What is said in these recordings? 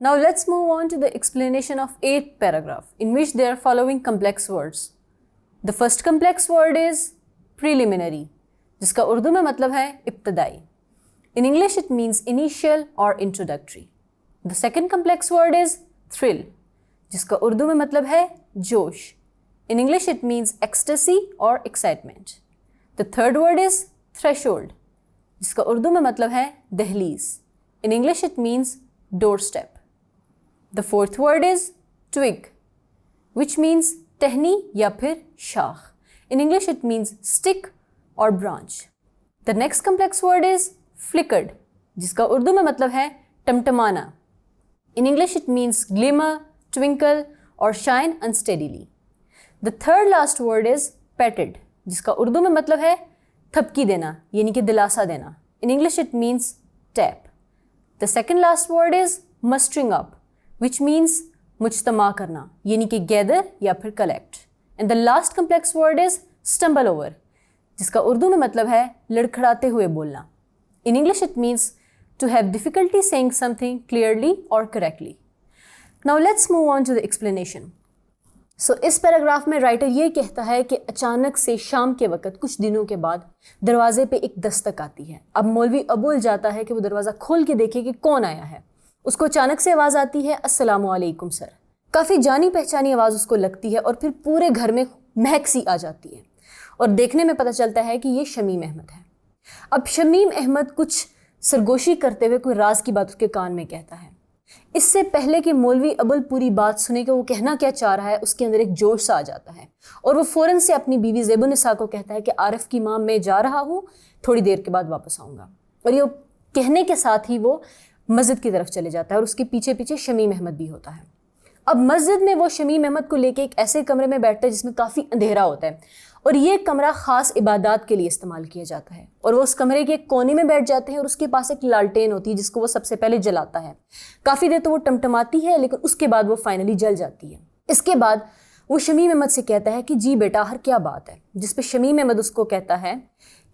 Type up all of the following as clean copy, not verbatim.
Now let's move on to the explanation of 8th paragraph, in which there are following complex words. The first complex word is preliminary, जिसका उर्दू में मतलब है इब्तदाई. In English it means initial or introductory. The second complex word is thrill, जिसका उर्दू में मतलब है जोश. In English it means ecstasy or excitement. The third word is threshold, जिसका उर्दू में मतलब है दहलीज. In English it means doorstep. The fourth word is twig, which means टहनी या फिर शाख. In English it means stick or branch. The next complex word is flickered, जिसका उर्दू में मतलब है टमटमाना. In English it means glimmer, twinkle or shine unsteadily. The third last word is petted, जिसका उर्दू में मतलब है थपकी देना यानी कि दिलासा देना. In English it means tap. The second last word is mustering up, which means मुज्तमा करना यानी कि gather या फिर collect. And the last complex word is stumble over, जिसका उर्दू में मतलब है लड़खड़ाते हुए बोलना. In English it means to have difficulty saying something clearly or correctly. Now let's move on to the explanation. So इस पैराग्राफ में राइटर ये कहता है कि अचानक से शाम के वक़्त कुछ दिनों के बाद दरवाजे पे एक दस्तक आती है. अब मौलवी अबुल जाता है कि वो दरवाज़ा खोल के देखे कि कौन आया है. उसको अचानक से आवाज़ आती है अस्सलामु अलैकुम सर. काफ़ी जानी पहचानी आवाज़ उसको लगती है और फिर पूरे घर में महक सी आ जाती है और देखने में पता चलता है कि ये शमीम अहमद है. अब शमीम अहमद कुछ सरगोशी करते हुए कोई राज की बात उसके कान में कहता है. इससे पहले कि मौलवी अबुल पूरी बात सुने कि वो कहना क्या चाह रहा है, उसके अंदर एक जोश सा आ जाता है और वो फ़ौरन से अपनी बीवी ज़ेबुन्निसा को कहता है कि आरिफ की मां मैं जा रहा हूँ, थोड़ी देर के बाद वापस आऊँगा. और ये कहने के साथ ही वो मस्जिद की तरफ चले जाता है और उसके पीछे पीछे शमीम अहमद भी होता है. अब मस्जिद में वो शमीम अहमद को लेके एक ऐसे कमरे में बैठता है जिसमें काफ़ी अंधेरा होता है और ये कमरा ख़ास इबादत के लिए इस्तेमाल किया जाता है. और वो उस कमरे के एक कोने में बैठ जाते हैं और उसके पास एक लालटेन होती है जिसको वो सबसे पहले जलाता है. काफ़ी देर तो वो टमटमाती है लेकिन उसके बाद वो फाइनली जल जाती है. इसके बाद वो शमीम अहमद से कहता है कि जी बेटा हर क्या बात है, जिस पे शमीम अहमद उसको कहता है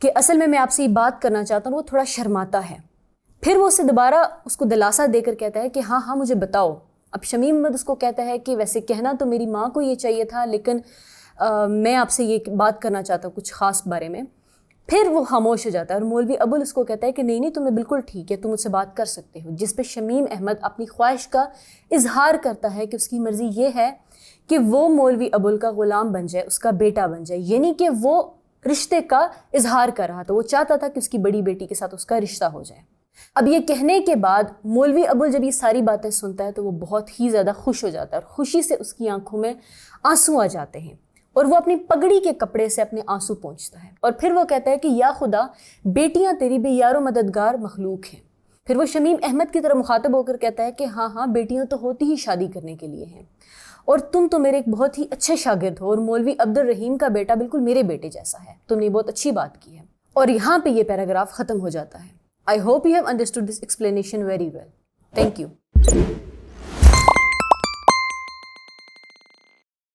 कि असल में मैं आपसे ये बात करना चाहता हूँ. वो थोड़ा शर्माता है. फिर वो उसे दोबारा उसको दिलासा देकर कहता है कि हाँ हाँ मुझे बताओ. अब शमीम अहमद उसको कहता है कि वैसे कहना तो मेरी माँ को ये चाहिए था लेकिन मैं आपसे ये बात करना चाहता हूँ कुछ ख़ास बारे में. फिर वो खामोश हो जाता है और मौलवी अबुल उसको कहता है कि नहीं नहीं तुम्हें बिल्कुल ठीक है, तुम मुझसे बात कर सकते हो. जिस पे शमीम अहमद अपनी ख्वाहिश का इजहार करता है कि उसकी मर्ज़ी ये है कि वो मौलवी अबुल का ग़ुलाम बन जाए, उसका बेटा बन जाए. यानी कि वो रिश्ते का इजहार कर रहा था. वो चाहता था कि उसकी बड़ी बेटी के साथ उसका रिश्ता हो जाए. अब ये कहने के बाद मौलवी अबुल जब ये सारी बातें सुनता है तो वो बहुत ही ज़्यादा खुश हो जाता है और खुशी से उसकी आंखों में आंसू आ जाते हैं और वो अपनी पगड़ी के कपड़े से अपने आंसू पोंछता है. और फिर वो कहता है कि या खुदा बेटियां तेरी बेयारो मददगार मखलूक हैं. फिर वो शमीम अहमद की तरह मुखातब होकर कहता है कि हाँ हाँ बेटियां तो होती ही शादी करने के लिए हैं और तुम तो मेरे एक बहुत ही अच्छे शागिर्द हो और मौलवी अब्दुल रहीम का बेटा बिल्कुल मेरे बेटे जैसा है. तुमने बहुत अच्छी बात की है. और यहाँ पे ये पैराग्राफ ख़त्म हो जाता है. I hope you have understood this explanation very well. Thank you.